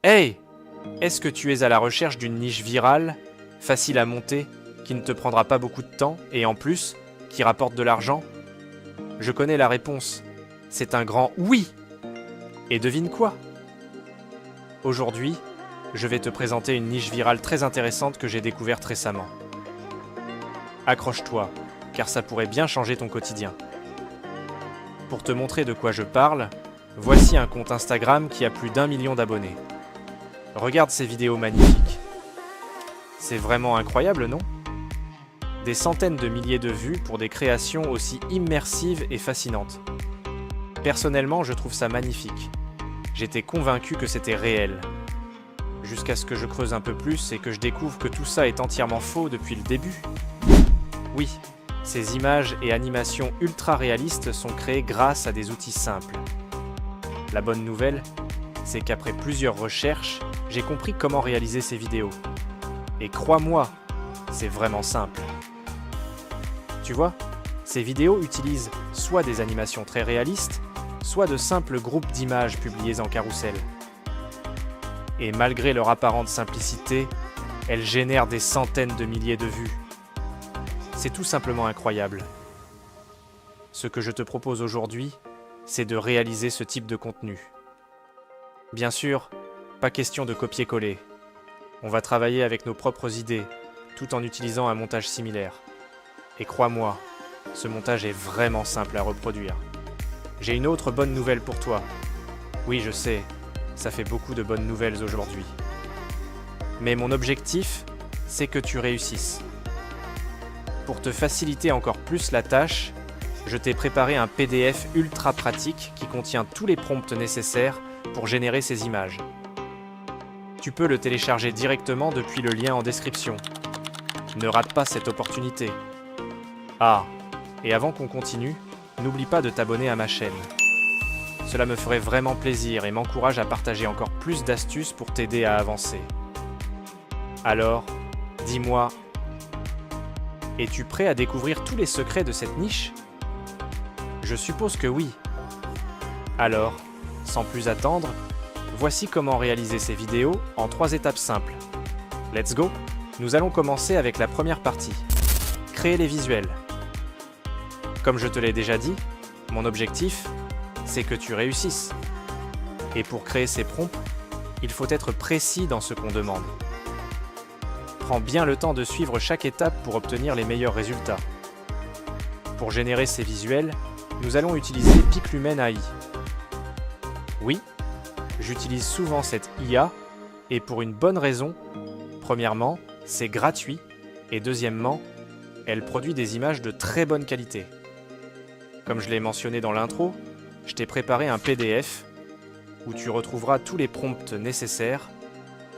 Hey! Est-ce que tu es à la recherche d'une niche virale, facile à monter, qui ne te prendra pas beaucoup de temps et en plus, qui rapporte de l'argent? Je connais la réponse. C'est un grand oui! Et devine quoi? Aujourd'hui, je vais te présenter une niche virale très intéressante que j'ai découverte récemment. Accroche-toi, car ça pourrait bien changer ton quotidien. Pour te montrer de quoi je parle, voici un compte Instagram qui a plus d'1 million d'abonnés. Regarde ces vidéos magnifiques. C'est vraiment incroyable, non? Des centaines de milliers de vues pour des créations aussi immersives et fascinantes. Personnellement, je trouve ça magnifique. J'étais convaincu que c'était réel. Jusqu'à ce que je creuse un peu plus et que je découvre que tout ça est entièrement faux depuis le début. Oui, ces images et animations ultra réalistes sont créées grâce à des outils simples. La bonne nouvelle, c'est qu'après plusieurs recherches, j'ai compris comment réaliser ces vidéos. Et crois-moi, c'est vraiment simple. Tu vois, ces vidéos utilisent soit des animations très réalistes, soit de simples groupes d'images publiées en carrousel. Et malgré leur apparente simplicité, elles génèrent des centaines de milliers de vues. C'est tout simplement incroyable. Ce que je te propose aujourd'hui, c'est de réaliser ce type de contenu. Bien sûr, pas question de copier-coller. On va travailler avec nos propres idées, tout en utilisant un montage similaire. Et crois-moi, ce montage est vraiment simple à reproduire. J'ai une autre bonne nouvelle pour toi. Oui, je sais, ça fait beaucoup de bonnes nouvelles aujourd'hui. Mais mon objectif, c'est que tu réussisses. Pour te faciliter encore plus la tâche, je t'ai préparé un PDF ultra pratique qui contient tous les prompts nécessaires pour générer ces images. Tu peux le télécharger directement depuis le lien en description. Ne rate pas cette opportunité. Ah, et avant qu'on continue, n'oublie pas de t'abonner à ma chaîne. Cela me ferait vraiment plaisir et m'encourage à partager encore plus d'astuces pour t'aider à avancer. Alors, dis-moi, es-tu prêt à découvrir tous les secrets de cette niche? Je suppose que oui. Alors, sans plus attendre, voici comment réaliser ces vidéos en 3 étapes simples. Let's go! Nous allons commencer avec la première partie. Créer les visuels. Comme je te l'ai déjà dit, mon objectif, c'est que tu réussisses. Et pour créer ces prompts, il faut être précis dans ce qu'on demande. Prends bien le temps de suivre chaque étape pour obtenir les meilleurs résultats. Pour générer ces visuels, nous allons utiliser Piclumen AI. Oui, j'utilise souvent cette IA, et pour une bonne raison. Premièrement, c'est gratuit, et deuxièmement, elle produit des images de très bonne qualité. Comme je l'ai mentionné dans l'intro, je t'ai préparé un PDF où tu retrouveras tous les prompts nécessaires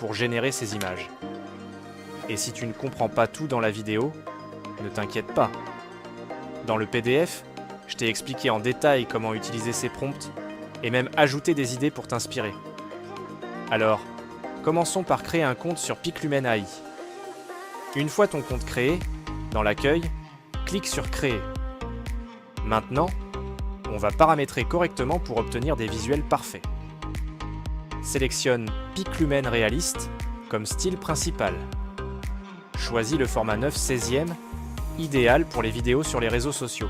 pour générer ces images. Et si tu ne comprends pas tout dans la vidéo, ne t'inquiète pas. Dans le PDF, je t'ai expliqué en détail comment utiliser ces prompts et même ajouter des idées pour t'inspirer. Alors, commençons par créer un compte sur Piclumen AI. Une fois ton compte créé, dans l'accueil, clique sur Créer. Maintenant, on va paramétrer correctement pour obtenir des visuels parfaits. Sélectionne Piclumen Réaliste comme style principal. Choisis le format 9/16e, idéal pour les vidéos sur les réseaux sociaux.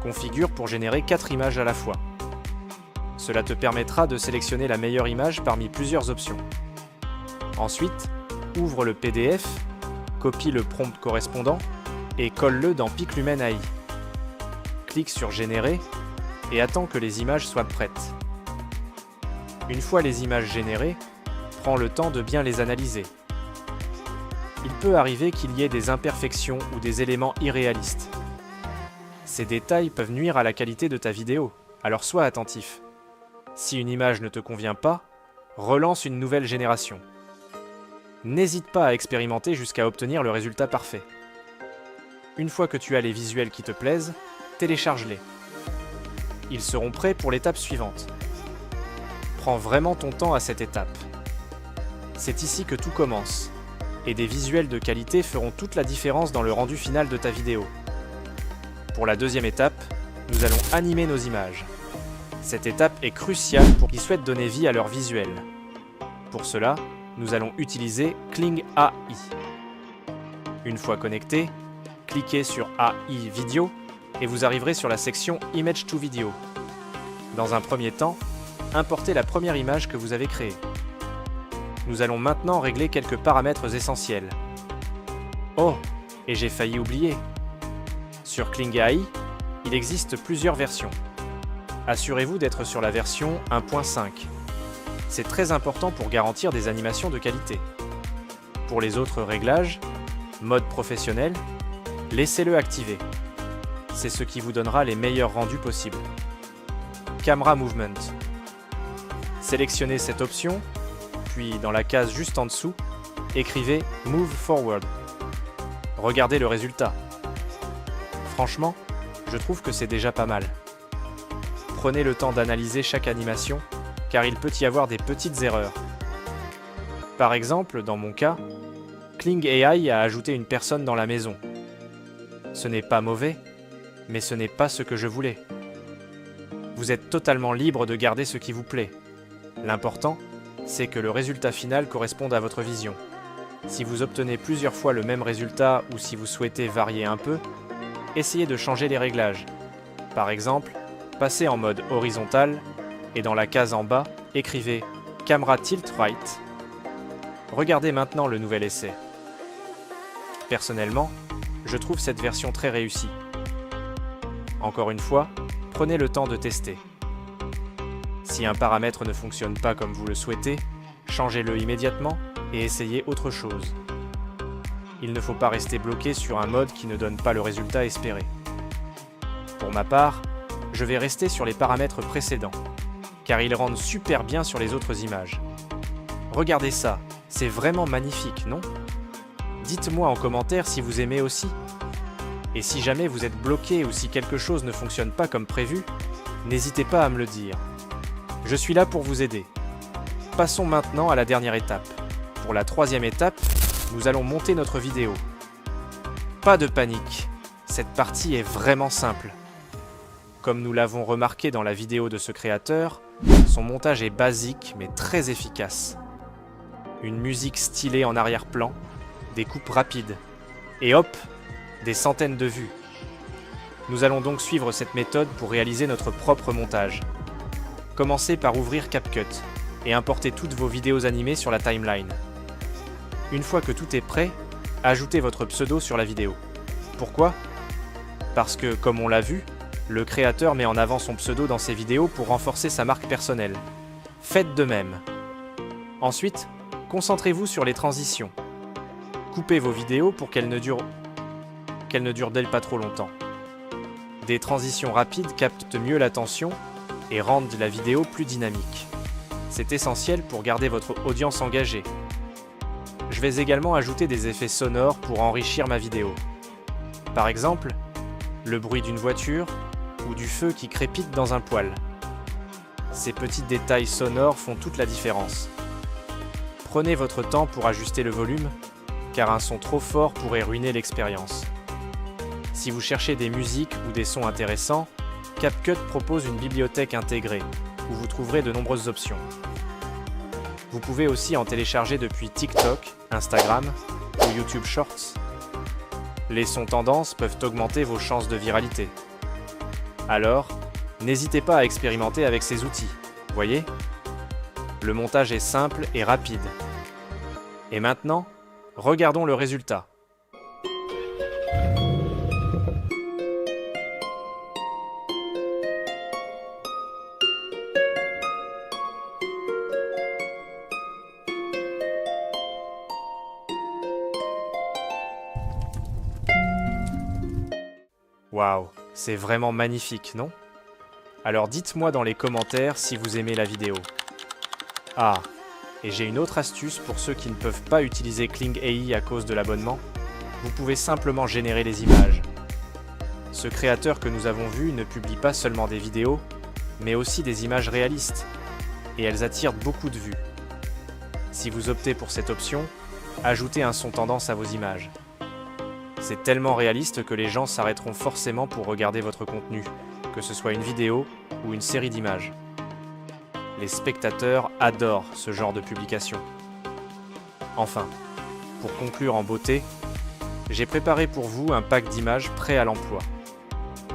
Configure pour générer 4 images à la fois. Cela te permettra de sélectionner la meilleure image parmi plusieurs options. Ensuite, ouvre le PDF, copie le prompt correspondant et colle-le dans Piclumen AI. Clique sur Générer et attends que les images soient prêtes. Une fois les images générées, prends le temps de bien les analyser. Il peut arriver qu'il y ait des imperfections ou des éléments irréalistes. Ces détails peuvent nuire à la qualité de ta vidéo, alors sois attentif. Si une image ne te convient pas, relance une nouvelle génération. N'hésite pas à expérimenter jusqu'à obtenir le résultat parfait. Une fois que tu as les visuels qui te plaisent, télécharge-les. Ils seront prêts pour l'étape suivante. Prends vraiment ton temps à cette étape. C'est ici que tout commence, et des visuels de qualité feront toute la différence dans le rendu final de ta vidéo. Pour la deuxième étape, nous allons animer nos images. Cette étape est cruciale pour qui souhaitent donner vie à leur visuel. Pour cela, nous allons utiliser Kling AI. Une fois connecté, cliquez sur AI Video et vous arriverez sur la section Image to Video. Dans un premier temps, importez la première image que vous avez créée. Nous allons maintenant régler quelques paramètres essentiels. Oh, et j'ai failli oublier. Sur Kling AI, il existe plusieurs versions. Assurez-vous d'être sur la version 1.5. C'est très important pour garantir des animations de qualité. Pour les autres réglages, mode professionnel, laissez-le activé. C'est ce qui vous donnera les meilleurs rendus possibles. Camera Movement. Sélectionnez cette option, puis dans la case juste en dessous, écrivez Move Forward. Regardez le résultat. Franchement, je trouve que c'est déjà pas mal. Prenez le temps d'analyser chaque animation, car il peut y avoir des petites erreurs. Par exemple, dans mon cas, Kling AI a ajouté une personne dans la maison. Ce n'est pas mauvais, mais ce n'est pas ce que je voulais. Vous êtes totalement libre de garder ce qui vous plaît. L'important, c'est que le résultat final corresponde à votre vision. Si vous obtenez plusieurs fois le même résultat ou si vous souhaitez varier un peu, essayez de changer les réglages. Par exemple, passez en mode horizontal et dans la case en bas, écrivez Camera Tilt Right. Regardez maintenant le nouvel essai. Personnellement, je trouve cette version très réussie. Encore une fois, prenez le temps de tester. Si un paramètre ne fonctionne pas comme vous le souhaitez, changez-le immédiatement et essayez autre chose. Il ne faut pas rester bloqué sur un mode qui ne donne pas le résultat espéré. Pour ma part, je vais rester sur les paramètres précédents, car ils rendent super bien sur les autres images. Regardez ça, c'est vraiment magnifique, non? Dites-moi en commentaire si vous aimez aussi. Et si jamais vous êtes bloqué ou si quelque chose ne fonctionne pas comme prévu, n'hésitez pas à me le dire. Je suis là pour vous aider. Passons maintenant à la dernière étape. Pour la troisième étape, nous allons monter notre vidéo. Pas de panique, cette partie est vraiment simple. Comme nous l'avons remarqué dans la vidéo de ce créateur, son montage est basique mais très efficace. Une musique stylée en arrière-plan, des coupes rapides, et hop, des centaines de vues. Nous allons donc suivre cette méthode pour réaliser notre propre montage. Commencez par ouvrir CapCut et importer toutes vos vidéos animées sur la timeline. Une fois que tout est prêt, ajoutez votre pseudo sur la vidéo. Pourquoi? Parce que, comme on l'a vu, le créateur met en avant son pseudo dans ses vidéos pour renforcer sa marque personnelle. Faites de même. Ensuite, concentrez-vous sur les transitions. Coupez vos vidéos pour qu'elles ne durent pas trop longtemps. Des transitions rapides captent mieux l'attention et rendent la vidéo plus dynamique. C'est essentiel pour garder votre audience engagée. Je vais également ajouter des effets sonores pour enrichir ma vidéo. Par exemple, le bruit d'une voiture ou du feu qui crépite dans un poêle. Ces petits détails sonores font toute la différence. Prenez votre temps pour ajuster le volume, car un son trop fort pourrait ruiner l'expérience. Si vous cherchez des musiques ou des sons intéressants, CapCut propose une bibliothèque intégrée, où vous trouverez de nombreuses options. Vous pouvez aussi en télécharger depuis TikTok, Instagram ou YouTube Shorts. Les sons tendances peuvent augmenter vos chances de viralité. Alors, n'hésitez pas à expérimenter avec ces outils, voyez? Le montage est simple et rapide. Et maintenant, regardons le résultat. Waouh, c'est vraiment magnifique, non? Alors dites-moi dans les commentaires si vous aimez la vidéo. Ah, et j'ai une autre astuce pour ceux qui ne peuvent pas utiliser Kling AI à cause de l'abonnement. Vous pouvez simplement générer les images. Ce créateur que nous avons vu ne publie pas seulement des vidéos, mais aussi des images réalistes, et elles attirent beaucoup de vues. Si vous optez pour cette option, ajoutez un son tendance à vos images. C'est tellement réaliste que les gens s'arrêteront forcément pour regarder votre contenu, que ce soit une vidéo ou une série d'images. Les spectateurs adorent ce genre de publication. Enfin, pour conclure en beauté, j'ai préparé pour vous un pack d'images prêt à l'emploi.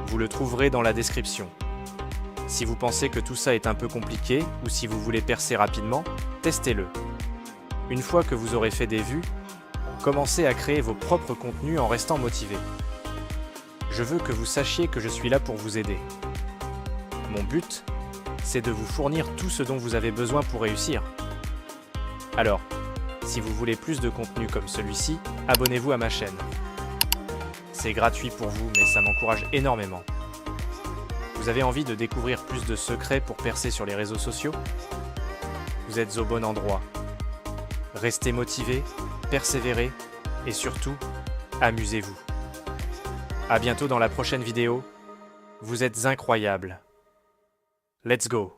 Vous le trouverez dans la description. Si vous pensez que tout ça est un peu compliqué ou si vous voulez percer rapidement, testez-le. Une fois que vous aurez fait des vues, commencez à créer vos propres contenus en restant motivé. Je veux que vous sachiez que je suis là pour vous aider. Mon but, c'est de vous fournir tout ce dont vous avez besoin pour réussir. Alors, si vous voulez plus de contenu comme celui-ci, abonnez-vous à ma chaîne. C'est gratuit pour vous, mais ça m'encourage énormément. Vous avez envie de découvrir plus de secrets pour percer sur les réseaux sociaux? Vous êtes au bon endroit. Restez motivés, persévérez et surtout, amusez-vous. À bientôt dans la prochaine vidéo. Vous êtes incroyables. Let's go!